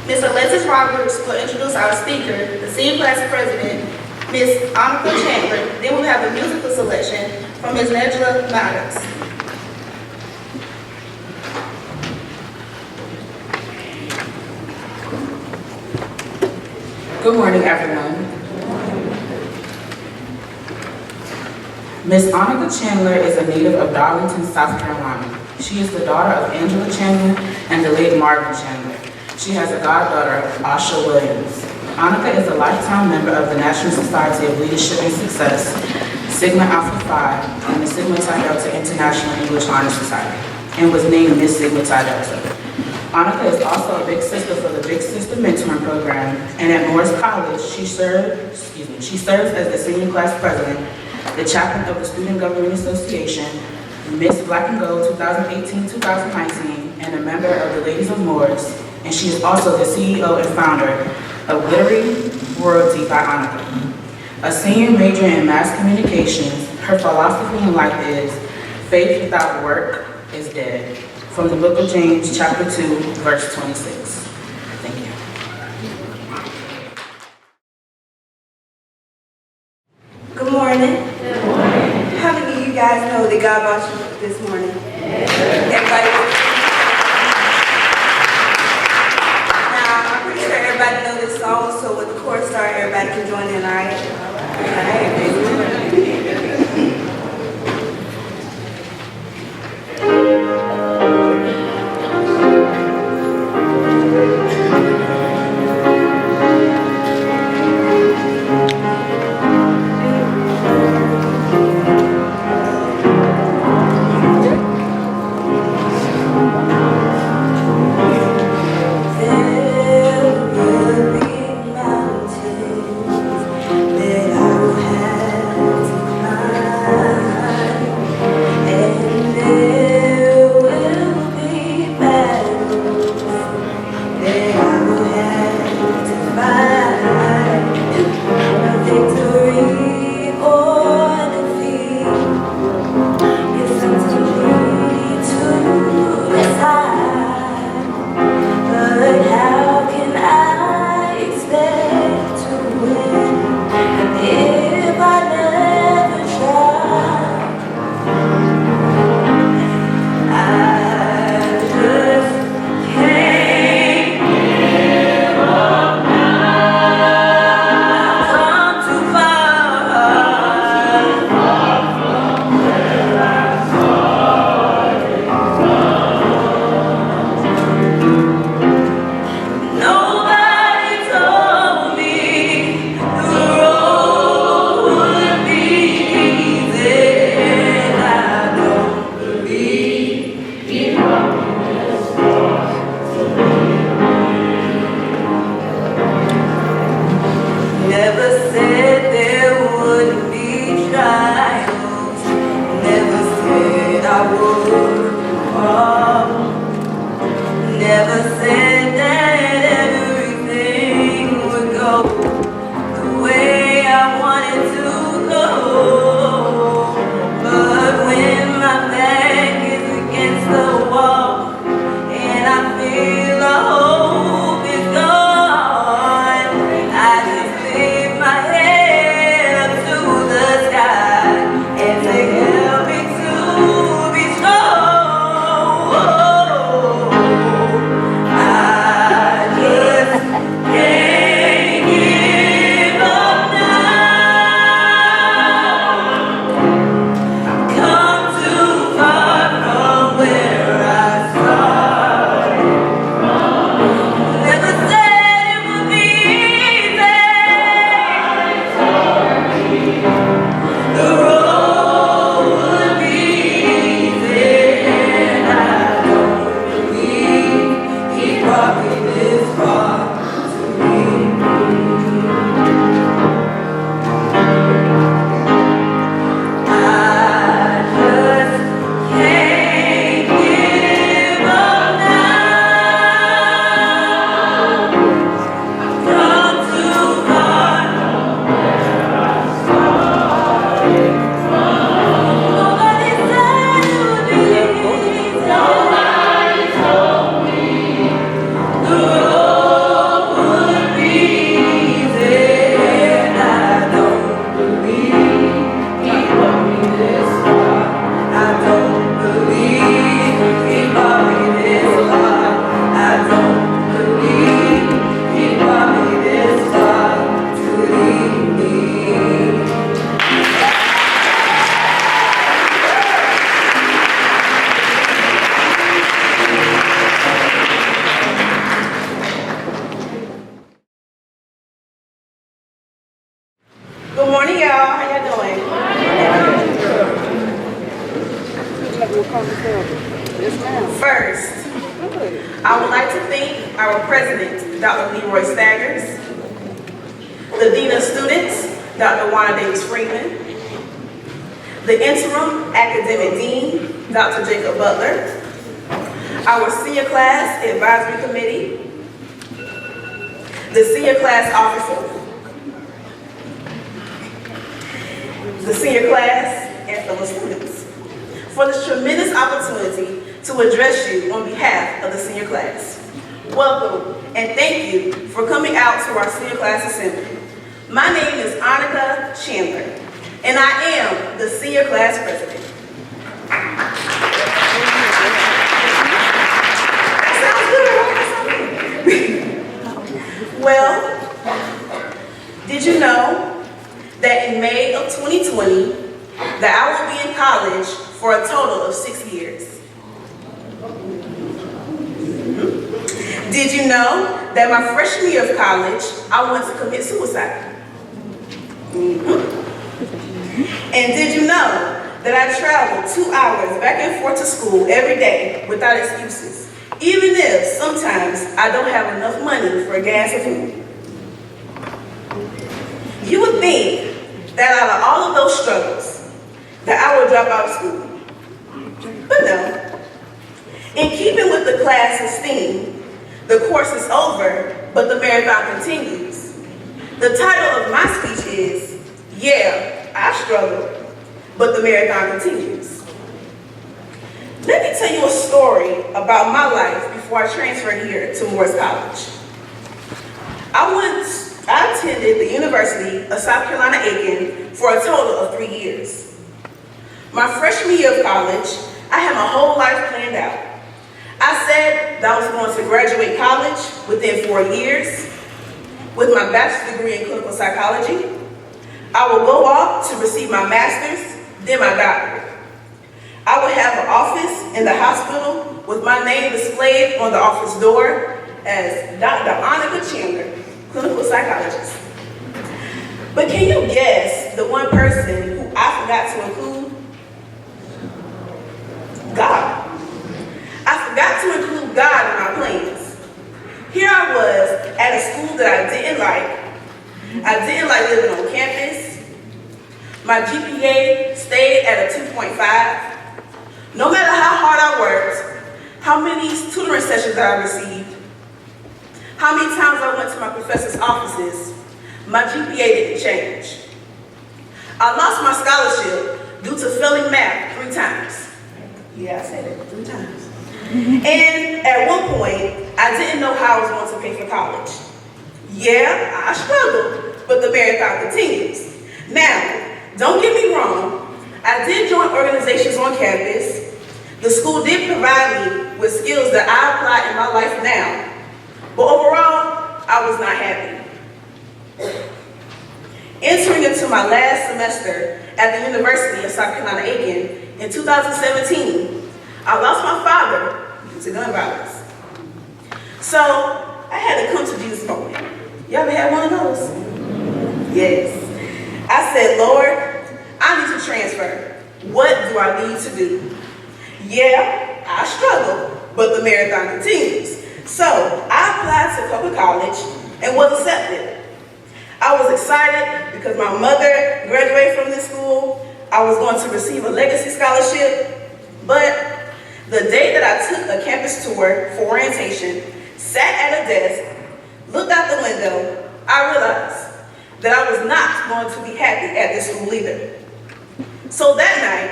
Ms. Alexis Roberts will introduce our speaker, the senior class president, Ms. Annika Chandler. Then we'll have a musical selection from Ms. Angela Maddox. Good morning, everyone. Ms. Annika Chandler is a native of Darlington, South Carolina. She is the daughter of Angela Chandler and the late Marvin Chandler. She has a goddaughter, Asha Williams. Annika is a lifetime member of the National Society of Leadership and Success, Sigma Alpha Phi, and the Sigma Chi Delta International English Honor Society, and was named Miss Sigma Chi Delta. Annika is also a Big Sister for the Big Sister Mentoring Program, and at Morris College, she serves as the senior class president, the chaplain of the Student Government Association, Miss Black and Gold 2018-2019, and a member of the Ladies of Morris, and she is also the CEO and founder of Glittery Royalty by Annika. A senior major in mass communications, her philosophy in life is, faith without work is dead. From the book of James, chapter 2, verse 26. Thank you. Good morning. Good morning. How many of you guys know that God brought you this morning? Everybody? Now, I'm pretty sure everybody knows this song, so when the chorus starts, everybody can join in, all right? All right, baby. There will be mountains that I will have First, I would like to thank our president, Dr. Leroy Staggers, the dean of students, Dr. Wanda Davis Freeman, the interim academic dean, Dr. Jacob Butler, our senior class advisory committee, the senior class officer, the senior class, and fellow students, for this tremendous opportunity to address you on behalf of the senior class. Welcome, and thank you for coming out to our senior class assembly. My name is Annika Chandler, and I am the senior class president. That sounds good, right? Well, did you know that in May of 2020, that I will be in college for a total of 6 years? Did you know that my freshman year of college, I wanted to commit suicide? And did you know that I traveled 2 hours back and forth to school every day without excuses, even if sometimes I don't have enough money for gas or food? You would think that out of all of those struggles, that I would drop out of school. But no. In keeping with the class's theme, the course is over, but the marathon continues. The title of my speech is, Yeah, I struggled, but the marathon continues. Let me tell you a story about my life before I transferred here to Morris College. I attended the University of South Carolina-Aiken for a total of 3 years. My freshman year of college, I had my whole life planned out. I said that I was going to graduate college within 4 years with my bachelor's degree in clinical psychology. I will go off to receive my master's, then my doctorate. I will have an office in the hospital with my name displayed on the office door as Dr. Annika Chandler, clinical psychologist. But can you guess the one person who I forgot to include? God. I forgot to include God in my plans. Here I was at a school that I didn't like. I didn't like living on campus. My GPA stayed at a 2.5. No matter how hard I worked, how many tutoring sessions I received, how many times I went to my professor's offices, my GPA didn't change. I lost my scholarship due to failing math 3 times. Yeah, I said it 3 times. And at one point, I didn't know how I was going to pay for college. Yeah, I struggled, but the marathon continues. Now, don't get me wrong, I did join organizations on campus. The school did provide me with skills that I apply in my life now. But overall, I was not happy. Entering into my last semester at the University of South Carolina-Aiken in 2017, I lost my father due to gun violence. So I had to come to Jesus moment. You ever had one of those? Yes. I said, Lord, I need to transfer. What do I need to do? Yeah, I struggle, but the marathon continues. So I applied to Coker College and was accepted. I was excited because my mother graduated from this school. I was going to receive a legacy scholarship, but the day that I took a campus tour for orientation, sat at a desk, looked out the window, I realized that I was not going to be happy at this school either. So that night,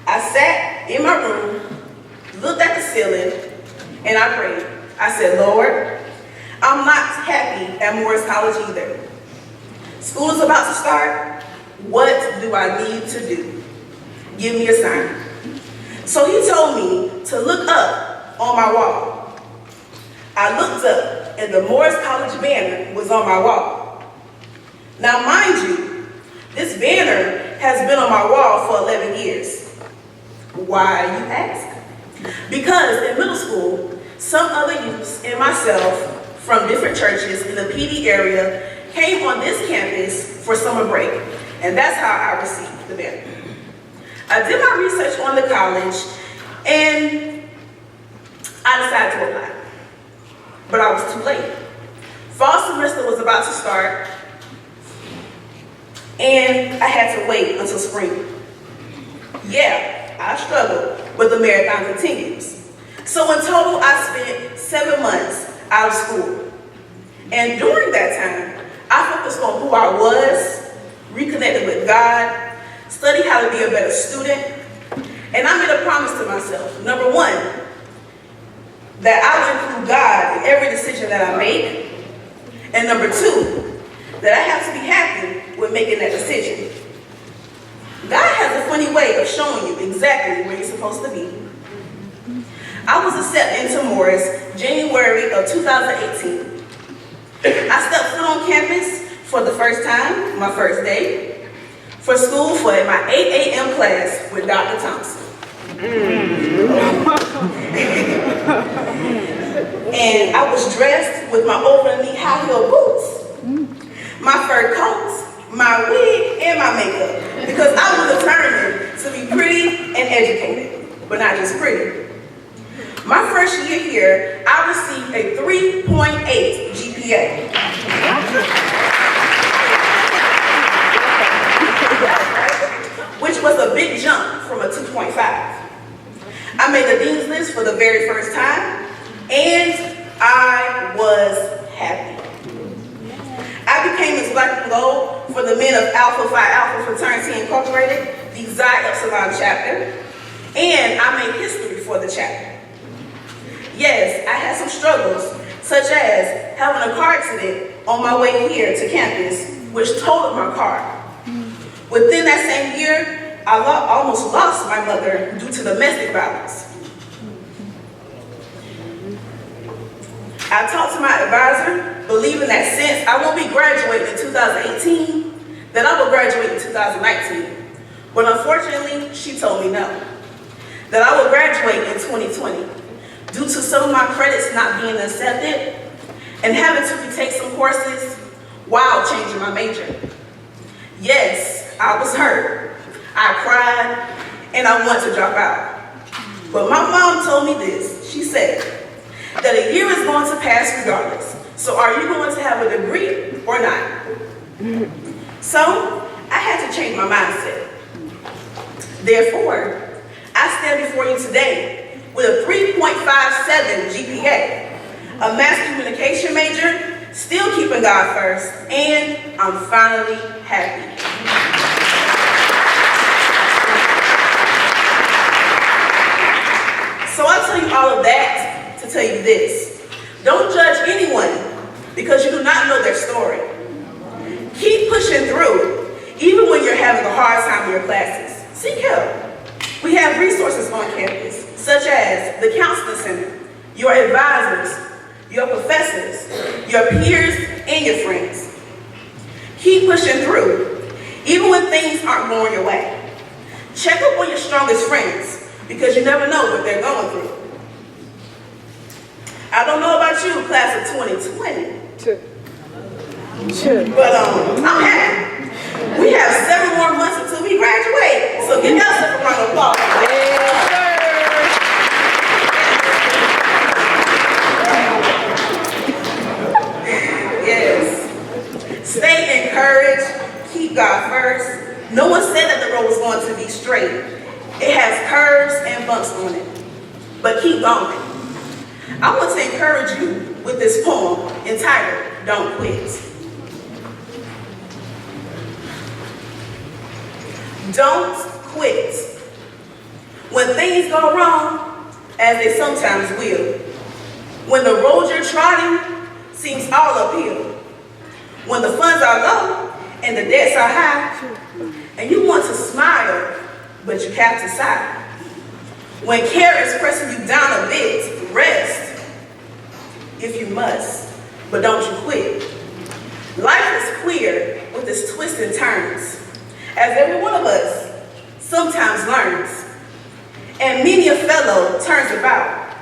I sat in my room, looked at the ceiling, and I prayed. I said, Lord, I'm not happy at Morris College either. School is about to start. What do I need to do? Give me a sign. So he told me to look up on my wall. I looked up and the Morris College banner was on my wall. Now mind you, this banner has been on my wall for 11 years. Why, you ask? Because in middle school, some other youths and myself from different churches in the PD area came on this campus for summer break, and that's how I received the banner. I did my research on the college, I decided to apply. But I was too late. Fall semester was about to start, and I had to wait until spring. Yeah, I struggled, but the marathon continues. So in total, I spent 7 months out of school. And during that time, I focused on who I was, reconnected with God, studied how to be a better student, and I made a promise to myself. Number one, that I would include God in every decision that I make. And number two, that I have to be happy with making that decision. God has a funny way of showing you exactly where you're supposed to be. I was accepted into Morris January of 2018. I stepped foot on campus for the first time, my first day, for school for my 8 a.m. class with Dr. Thompson. And I was dressed with my over-the-knee high-heel boots, my fur coats, my wig, and my makeup, because I was determined to be pretty and educated, but not just pretty. My first year here, I received a 3.8 GPA. Which was a big jump from a 2.5. I made the dean's list for the very first time, and I was happy. I became Miss Black and Gold for the men of Alpha Phi Alpha Fraternity Incorporated, the Xi Epsilon chapter, and I made history for the chapter. Yes, I had some struggles, such as having a car accident on my way here to campus, which totaled my car. Within that same year, I almost lost my mother due to domestic violence. I talked to my advisor, believing that since I won't be graduating in 2018, that I will graduate in 2019. But unfortunately, she told me no. That I will graduate in 2020 due to some of my credits not being accepted and having to retake some courses while changing my major. Yes, I was hurt. I cried and I wanted to drop out. But my mom told me this. She said that a year is going to pass regardless. So are you going to have a degree or not? So I had to change my mindset. Therefore, I stand before you today with a 3.57 GPA, a mass communication major, still keeping God first, and I'm finally happy. So I tell you all of that to tell you this. Don't judge anyone because you do not know their story. Keep pushing through, even when you're having a hard time in your classes. Seek help. We have resources on campus, such as the Counseling Center, your advisors, your professors, your peers, and your friends. Keep pushing through, even when things aren't going your way. Check up on your strongest friends, because you never know what they're going through. I don't know about you, class of 2020, but I'm happy. We have 7 more months until we graduate, so give yourself a round of applause. Yes. Stay encouraged, keep God first. No one said that the road was going to be straight. It has curves and bumps on it, but keep going. I want to encourage you with this poem entitled, Don't Quit. Don't quit. When things go wrong, as they sometimes will, when the road you're trotting seems all uphill, when the funds are low and the debts are high, and you want to smile, but you have to sigh. When care is pressing you down a bit, rest if you must, but don't you quit. Life is queer with its twists and turns, as every one of us sometimes learns. And many a fellow turns about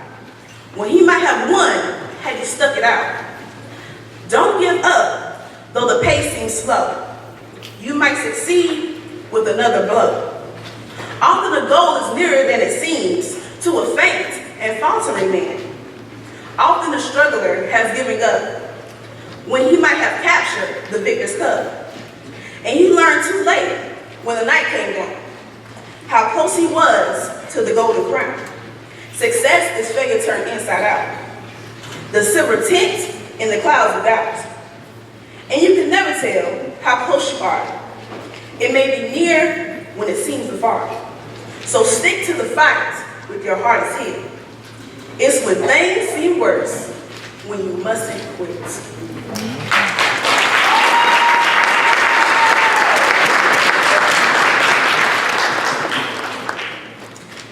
when he might have won had he stuck it out. Don't give up, though the pace seems slow. You might succeed with another blow. Often the goal is nearer than it seems to a faint and faltering man. Often the struggler has given up when he might have captured the victor's cup. And he learned too late when the night came down how close he was to the golden crown. Success is failure turned inside out. The silver tint in the clouds of doubt. And you can never tell how close you are. It may be near when it seems afar. So stick to the fight with your heart is hid. It's when things seem worse when you mustn't quit.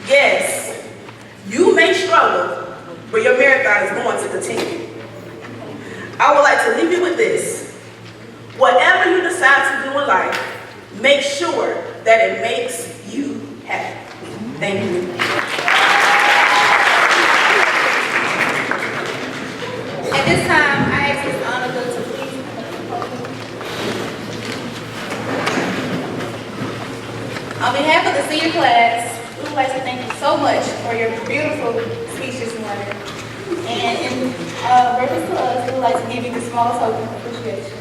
Yes, you may struggle, but your marathon is going to continue. I would like to leave you with this. Whatever you decide to do in life, make sure that it makes you happy. Thank you. At this time, I ask Ms. Annika to please come to the podium. On behalf of the senior class, we would like to thank you so much for your beautiful speech this morning. And in reference to us, we would like to give you this small token of appreciation.